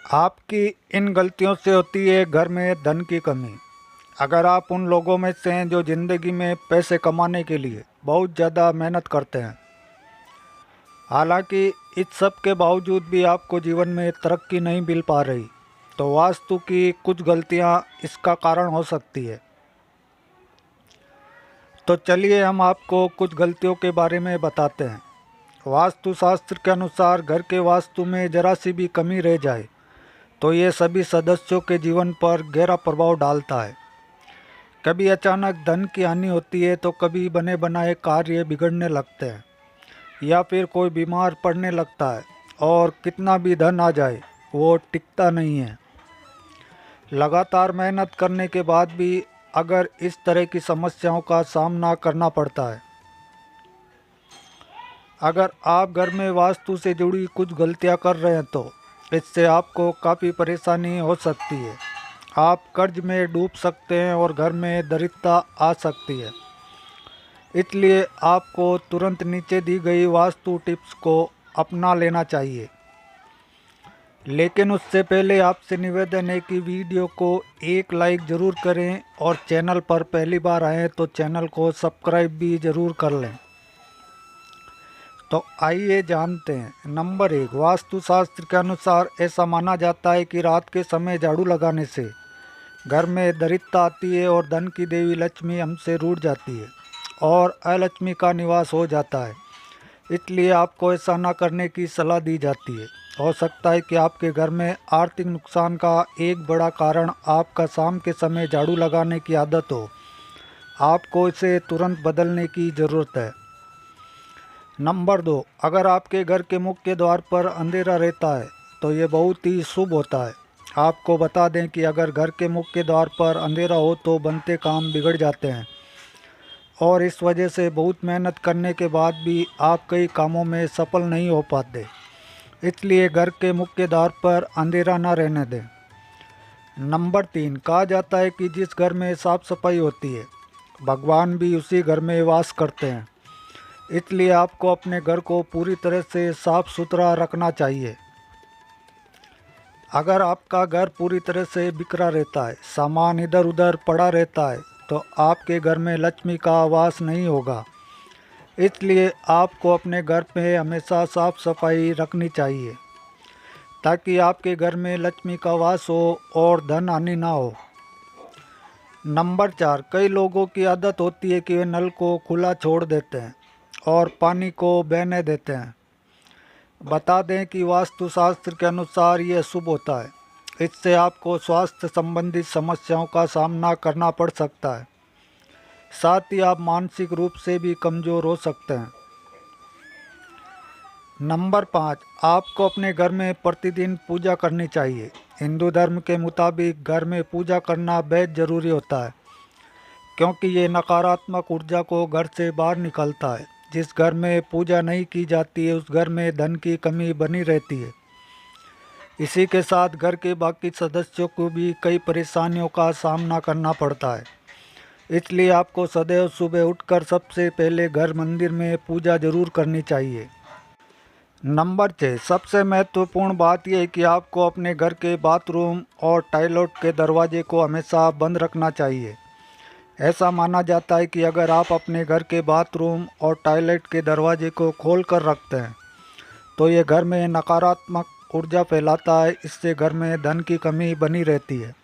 आपकी इन गलतियों से होती है घर में धन की कमी। अगर आप उन लोगों में से हैं जो ज़िंदगी में पैसे कमाने के लिए बहुत ज़्यादा मेहनत करते हैं, हालांकि इस सब के बावजूद भी आपको जीवन में तरक्की नहीं मिल पा रही, तो वास्तु की कुछ गलतियां इसका कारण हो सकती है। तो चलिए हम आपको कुछ गलतियों के बारे में बताते हैं। वास्तुशास्त्र के अनुसार घर के वास्तु में जरा सी भी कमी रह जाए तो ये सभी सदस्यों के जीवन पर गहरा प्रभाव डालता है। कभी अचानक धन की हानि होती है, तो कभी बने बनाए कार्य बिगड़ने लगते हैं या फिर कोई बीमार पड़ने लगता है, और कितना भी धन आ जाए वो टिकता नहीं है। लगातार मेहनत करने के बाद भी अगर इस तरह की समस्याओं का सामना करना पड़ता है, अगर आप घर में वास्तु से जुड़ी कुछ गलतियां कर रहे हैं, तो इससे आपको काफ़ी परेशानी हो सकती है। आप कर्ज में डूब सकते हैं और घर में दरिद्रता आ सकती है। इसलिए आपको तुरंत नीचे दी गई वास्तु टिप्स को अपना लेना चाहिए। लेकिन उससे पहले आपसे निवेदन है कि वीडियो को एक लाइक ज़रूर करें, और चैनल पर पहली बार आएँ तो चैनल को सब्सक्राइब भी ज़रूर कर लें। तो आइए जानते हैं। नंबर 1, वास्तुशास्त्र के अनुसार ऐसा माना जाता है कि रात के समय झाड़ू लगाने से घर में दरिद्रता आती है और धन की देवी लक्ष्मी हमसे रूठ जाती है और अलक्ष्मी का निवास हो जाता है। इसलिए आपको ऐसा ना करने की सलाह दी जाती है। हो सकता है कि आपके घर में आर्थिक नुकसान का एक बड़ा कारण आपका शाम के समय झाड़ू लगाने की आदत हो। आपको इसे तुरंत बदलने की ज़रूरत है। नंबर 2, अगर आपके घर के मुख्य द्वार पर अंधेरा रहता है तो ये बहुत ही शुभ होता है। आपको बता दें कि अगर घर के मुख्य द्वार पर अंधेरा हो तो बनते काम बिगड़ जाते हैं, और इस वजह से बहुत मेहनत करने के बाद भी आप कई कामों में सफल नहीं हो पाते। इसलिए घर के मुख्य द्वार पर अंधेरा न रहने दें। नंबर 3, कहा जाता है कि जिस घर में साफ सफाई होती है, भगवान भी उसी घर में वास करते हैं। इसलिए आपको अपने घर को पूरी तरह से साफ सुथरा रखना चाहिए। अगर आपका घर पूरी तरह से बिखरा रहता है, सामान इधर उधर पड़ा रहता है, तो आपके घर में लक्ष्मी का वास नहीं होगा। इसलिए आपको अपने घर पे हमेशा साफ सफाई रखनी चाहिए, ताकि आपके घर में लक्ष्मी का वास हो और धन हानि ना हो। नंबर 4, कई लोगों की आदत होती है कि वे नल को खुला छोड़ देते हैं और पानी को बहने देते हैं। बता दें कि वास्तुशास्त्र के अनुसार ये शुभ होता है। इससे आपको स्वास्थ्य संबंधी समस्याओं का सामना करना पड़ सकता है। साथ ही आप मानसिक रूप से भी कमज़ोर हो सकते हैं। नंबर 5, आपको अपने घर में प्रतिदिन पूजा करनी चाहिए। हिंदू धर्म के मुताबिक घर में पूजा करना बेहद ज़रूरी होता है, क्योंकि ये नकारात्मक ऊर्जा को घर से बाहर निकालता है। जिस घर में पूजा नहीं की जाती है, उस घर में धन की कमी बनी रहती है। इसी के साथ घर के बाकी सदस्यों को भी कई परेशानियों का सामना करना पड़ता है। इसलिए आपको सदैव सुबह उठकर सबसे पहले घर मंदिर में पूजा जरूर करनी चाहिए। नंबर 6, सबसे महत्वपूर्ण बात यह है कि आपको अपने घर के बाथरूम और टॉयलेट के दरवाजे को हमेशा बंद रखना चाहिए। ऐसा माना जाता है कि अगर आप अपने घर के बाथरूम और टॉयलेट के दरवाजे को खोल कर रखते हैं, तो ये घर में नकारात्मक ऊर्जा फैलाता है। इससे घर में धन की कमी बनी रहती है।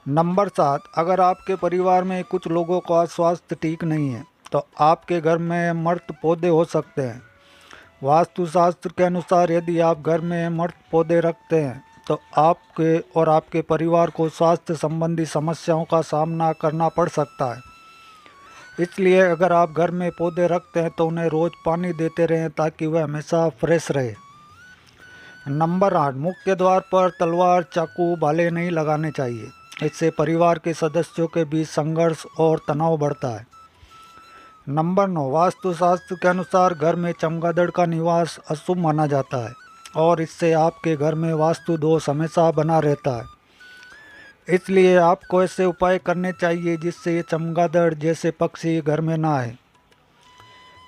नंबर 7, अगर आपके परिवार में कुछ लोगों का स्वास्थ्य ठीक नहीं है, तो आपके घर में मृत पौधे हो सकते हैं। वास्तुशास्त्र के अनुसार यदि आप घर में मृत पौधे रखते हैं, तो आपके और आपके परिवार को स्वास्थ्य संबंधी समस्याओं का सामना करना पड़ सकता है। इसलिए अगर आप घर में पौधे रखते हैं तो उन्हें रोज़ पानी देते रहें, ताकि वह हमेशा फ्रेश रहे। नंबर 8, मुख्य द्वार पर तलवार, चाकू, भाले नहीं लगाने चाहिए। इससे परिवार के सदस्यों के बीच संघर्ष और तनाव बढ़ता है। नंबर 9, वास्तुशास्त्र के अनुसार घर में चमगादड़ का निवास अशुभ माना जाता है, और इससे आपके घर में वास्तु दोष हमेशा बना रहता है। इसलिए आपको ऐसे उपाय करने चाहिए जिससे ये चमगादड़ जैसे पक्षी घर में ना आए।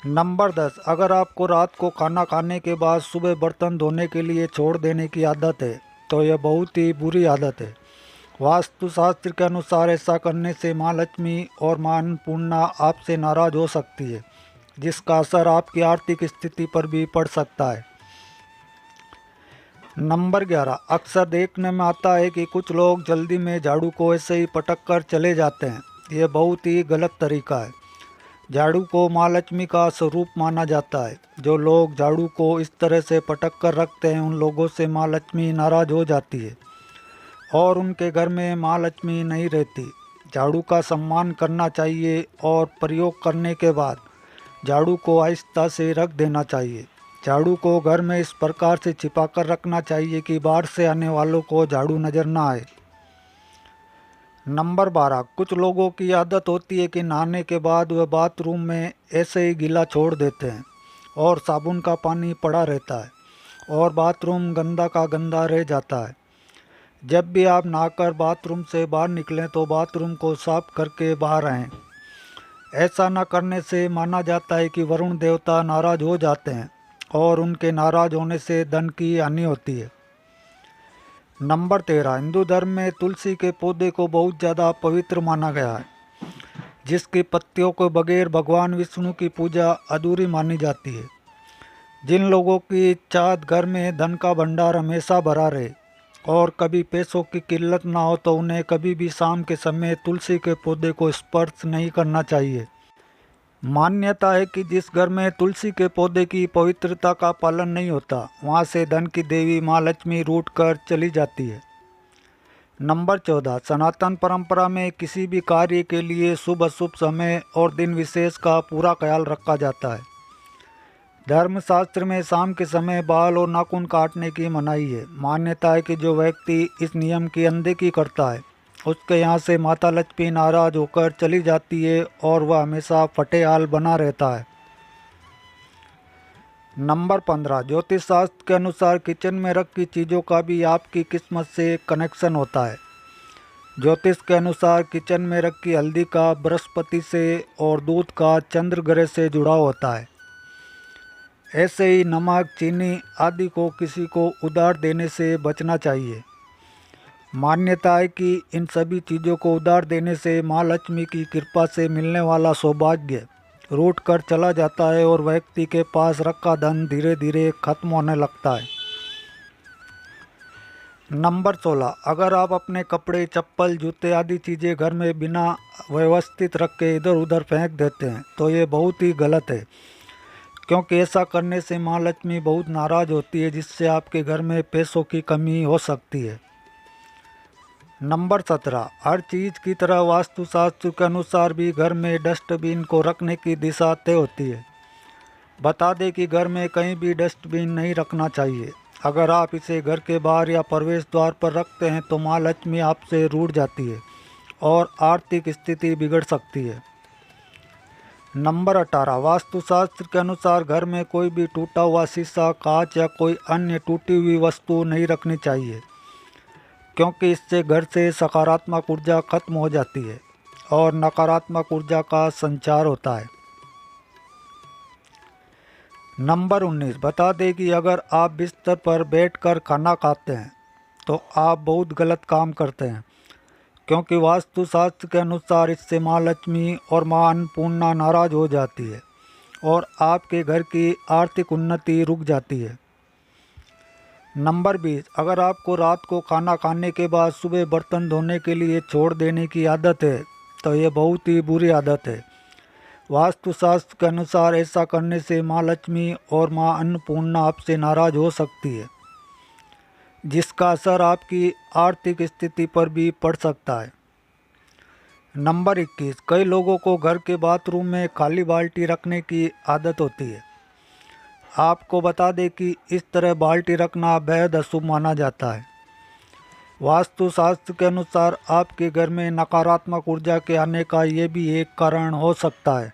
नंबर 10, अगर आपको रात को खाना खाने के बाद सुबह बर्तन धोने के लिए छोड़ देने की आदत है, तो यह बहुत ही बुरी आदत है। वास्तुशास्त्र के अनुसार ऐसा करने से माँ लक्ष्मी और माँ अन्नपूर्णा आपसे नाराज हो सकती है, जिसका असर आपकी आर्थिक स्थिति पर भी पड़ सकता है। नंबर 11, अक्सर देखने में आता है कि कुछ लोग जल्दी में झाड़ू को ऐसे ही पटक कर चले जाते हैं। यह बहुत ही गलत तरीका है। झाड़ू को माँ लक्ष्मी का स्वरूप माना जाता है। जो लोग झाड़ू को इस तरह से पटक कर रखते हैं, उन लोगों से माँ लक्ष्मी नाराज हो जाती है और उनके घर में माँ लक्ष्मी नहीं रहती। झाड़ू का सम्मान करना चाहिए और प्रयोग करने के बाद झाड़ू को आहिस्ता से रख देना चाहिए। झाड़ू को घर में इस प्रकार से छिपा कर रखना चाहिए कि बाहर से आने वालों को झाड़ू नज़र ना आए। नंबर 12, कुछ लोगों की आदत होती है कि नहाने के बाद वह बाथरूम में ऐसे ही गीला छोड़ देते हैं और साबुन का पानी पड़ा रहता है और बाथरूम गंदा का गंदा रह जाता है। जब भी आप नहाकर बाथरूम से बाहर निकलें तो बाथरूम को साफ करके बाहर आएं। ऐसा न करने से माना जाता है कि वरुण देवता नाराज हो जाते हैं और उनके नाराज होने से धन की हानि होती है। नंबर 13, हिंदू धर्म में तुलसी के पौधे को बहुत ज़्यादा पवित्र माना गया है, जिसकी पत्तियों को बगैर भगवान विष्णु की पूजा अधूरी मानी जाती है। जिन लोगों की चाहत घर में धन का भंडार हमेशा भरा रहे और कभी पैसों की किल्लत ना हो, तो उन्हें कभी भी शाम के समय तुलसी के पौधे को स्पर्श नहीं करना चाहिए। मान्यता है कि जिस घर में तुलसी के पौधे की पवित्रता का पालन नहीं होता, वहाँ से धन की देवी माँ लक्ष्मी रूठ कर चली जाती है। नंबर 14, सनातन परंपरा में किसी भी कार्य के लिए शुभ अशुभ समय और दिन विशेष का पूरा ख्याल रखा जाता है। धर्मशास्त्र में शाम के समय बाल और नाखून काटने की मनाही है। मान्यता है कि जो व्यक्ति इस नियम की अनदेखी करता है, उसके यहाँ से माता लक्ष्मी नाराज होकर चली जाती है और वह हमेशा फटेहाल बना रहता है। नंबर 15, ज्योतिष शास्त्र के अनुसार किचन में रखी चीज़ों का भी आपकी किस्मत से कनेक्शन होता है। ज्योतिष के अनुसार किचन में रखी हल्दी का बृहस्पति से और दूध का चंद्र ग्रह से जुड़ाव होता है। ऐसे ही नमक, चीनी आदि को किसी को उधार देने से बचना चाहिए। मान्यता है कि इन सभी चीज़ों को उधार देने से माँ लक्ष्मी की कृपा से मिलने वाला सौभाग्य रूठ कर चला जाता है और व्यक्ति के पास रखा धन धीरे धीरे खत्म होने लगता है। नंबर 16, अगर आप अपने कपड़े, चप्पल, जूते आदि चीज़ें घर में बिना व्यवस्थित रख के इधर उधर फेंक देते हैं, तो ये बहुत ही गलत है, क्योंकि ऐसा करने से माँ लक्ष्मी बहुत नाराज़ होती है, जिससे आपके घर में पैसों की कमी हो सकती है। नंबर 17, हर चीज़ की तरह वास्तुशास्त्र के अनुसार भी घर में डस्टबिन को रखने की दिशा तय होती है। बता दें कि घर में कहीं भी डस्टबिन नहीं रखना चाहिए। अगर आप इसे घर के बाहर या प्रवेश द्वार पर रखते हैं तो माँ लक्ष्मी आपसे रूठ जाती है और आर्थिक स्थिति बिगड़ सकती है। नंबर 18, वास्तुशास्त्र के अनुसार घर में कोई भी टूटा हुआ शीशा, कांच या कोई अन्य टूटी हुई वस्तु नहीं रखनी चाहिए, क्योंकि इससे घर से सकारात्मक ऊर्जा खत्म हो जाती है और नकारात्मक ऊर्जा का संचार होता है। नंबर 19, बता दें कि अगर आप बिस्तर पर बैठकर खाना खाते हैं तो आप बहुत गलत काम करते हैं, क्योंकि वास्तुशास्त्र के अनुसार इससे माँ लक्ष्मी और माँ अन्नपूर्णा नाराज हो जाती है और आपके घर की आर्थिक उन्नति रुक जाती है। नंबर 20, अगर आपको रात को खाना खाने के बाद सुबह बर्तन धोने के लिए छोड़ देने की आदत है, तो ये बहुत ही बुरी आदत है। वास्तुशास्त्र के अनुसार ऐसा करने से माँ लक्ष्मी और माँ अन्नपूर्णा आपसे नाराज हो सकती है, जिसका असर आपकी आर्थिक स्थिति पर भी पड़ सकता है। नंबर 21, कई लोगों को घर के बाथरूम में खाली बाल्टी रखने की आदत होती है। आपको बता दें कि इस तरह बाल्टी रखना बेहद अशुभ माना जाता है। वास्तुशास्त्र के अनुसार आपके घर में नकारात्मक ऊर्जा के आने का ये भी एक कारण हो सकता है।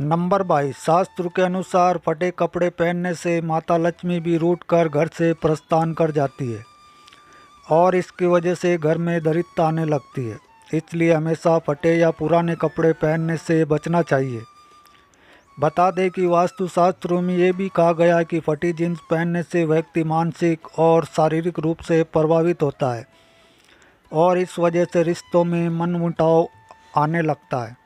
नंबर 22, शास्त्र के अनुसार फटे कपड़े पहनने से माता लक्ष्मी भी रूठ कर घर से प्रस्थान कर जाती है और इसकी वजह से घर में दरिद्रता आने लगती है। इसलिए हमेशा फटे या पुराने कपड़े पहनने से बचना चाहिए। बता दें कि वास्तुशास्त्रों में ये भी कहा गया है कि फटी जीन्स पहनने से व्यक्ति मानसिक और शारीरिक रूप से प्रभावित होता है और इस वजह से रिश्तों में मनमुटाव आने लगता है।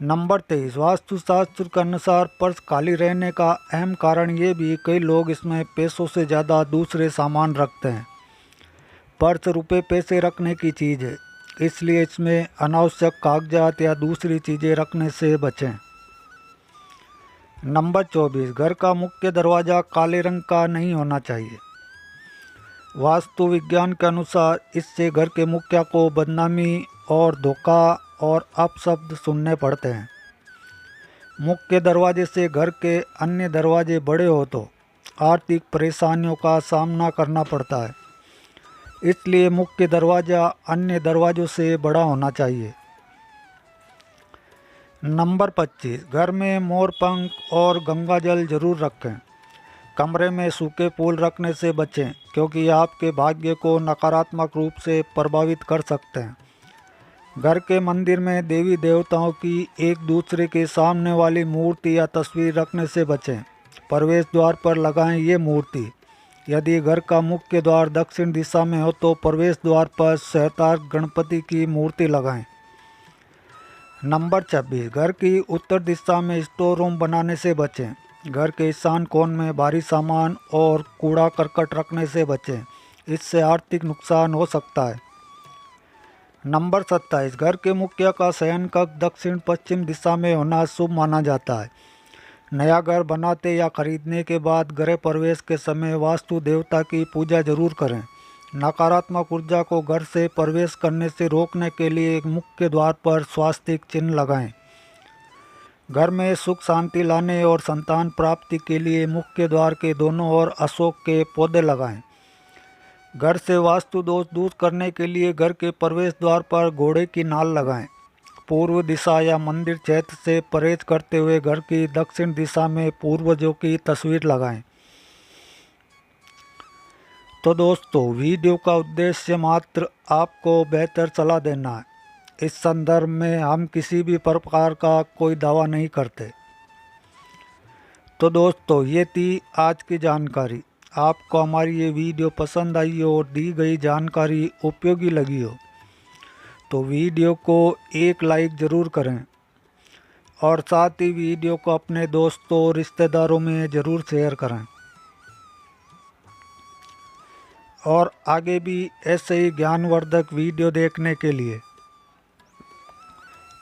नंबर 23, वास्तुशास्त्र के अनुसार पर्स खाली रहने का अहम कारण ये भी कई लोग इसमें पैसों से ज़्यादा दूसरे सामान रखते हैं। पर्स रुपए पैसे रखने की चीज़ है, इसलिए इसमें अनावश्यक कागजात या दूसरी चीज़ें रखने से बचें। नंबर 24, घर का मुख्य दरवाज़ा काले रंग का नहीं होना चाहिए। वास्तु विज्ञान के अनुसार इससे घर के मुखिया को बदनामी और धोखा और अपशब्द सुनने पड़ते हैं। मुख्य दरवाजे से घर के अन्य दरवाजे बड़े हो तो आर्थिक परेशानियों का सामना करना पड़ता है, इसलिए मुख्य दरवाज़ा अन्य दरवाज़ों से बड़ा होना चाहिए। नंबर 25, घर में मोर पंख और गंगा जल जरूर रखें। कमरे में सूखे फूल रखने से बचें क्योंकि ये आपके भाग्य को नकारात्मक रूप से प्रभावित कर सकते हैं। घर के मंदिर में देवी देवताओं की एक दूसरे के सामने वाली मूर्ति या तस्वीर रखने से बचें। प्रवेश द्वार पर लगाएं ये मूर्ति। यदि घर का मुख्य द्वार दक्षिण दिशा में हो तो प्रवेश द्वार पर सहस्त्रार गणपति की मूर्ति लगाएं। नंबर 26, घर की उत्तर दिशा में स्टोर रूम बनाने से बचें। घर के ईशान कोण में भारी सामान और कूड़ा करकट रखने से बचें, इससे आर्थिक नुकसान हो सकता है। नंबर 27, घर के मुखिया का शयन कक्ष दक्षिण पश्चिम दिशा में होना शुभ माना जाता है। नया घर बनाते या खरीदने के बाद गृह प्रवेश के समय वास्तु देवता की पूजा जरूर करें। नकारात्मक ऊर्जा को घर से प्रवेश करने से रोकने के लिए एक मुख्य द्वार पर स्वास्तिक चिन्ह लगाएं। घर में सुख शांति लाने और संतान प्राप्ति के लिए मुख्य द्वार के दोनों ओर अशोक के पौधे लगाएं। घर से वास्तु दोष दूर करने के लिए घर के प्रवेश द्वार पर घोड़े की नाल लगाएं। पूर्व दिशा या मंदिर क्षेत्र से परहेज करते हुए घर की दक्षिण दिशा में पूर्वजों की तस्वीर लगाएं। तो दोस्तों, वीडियो का उद्देश्य मात्र आपको बेहतर सलाह देना है। इस संदर्भ में हम किसी भी प्रकार का कोई दावा नहीं करते। तो दोस्तों, ये थी आज की जानकारी। आपको हमारी ये वीडियो पसंद आई हो और दी गई जानकारी उपयोगी लगी हो तो वीडियो को एक लाइक ज़रूर करें और साथ ही वीडियो को अपने दोस्तों और रिश्तेदारों में ज़रूर शेयर करें। और आगे भी ऐसे ही ज्ञानवर्धक वीडियो देखने के लिए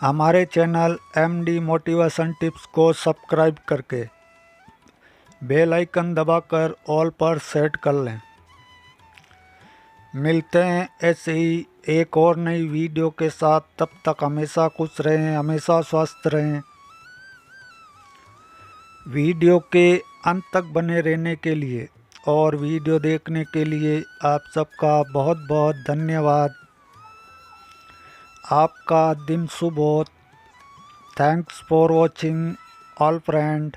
हमारे चैनल MD मोटिवेशन टिप्स को सब्सक्राइब करके बेल आइकन दबाकर ऑल पर सेट कर लें। मिलते हैं ऐसे ही एक और नई वीडियो के साथ। तब तक हमेशा खुश रहें, हमेशा स्वस्थ रहें। वीडियो के अंत तक बने रहने के लिए और वीडियो देखने के लिए आप सबका बहुत बहुत धन्यवाद। आपका दिन शुभ हो। Thanks for watching all friend.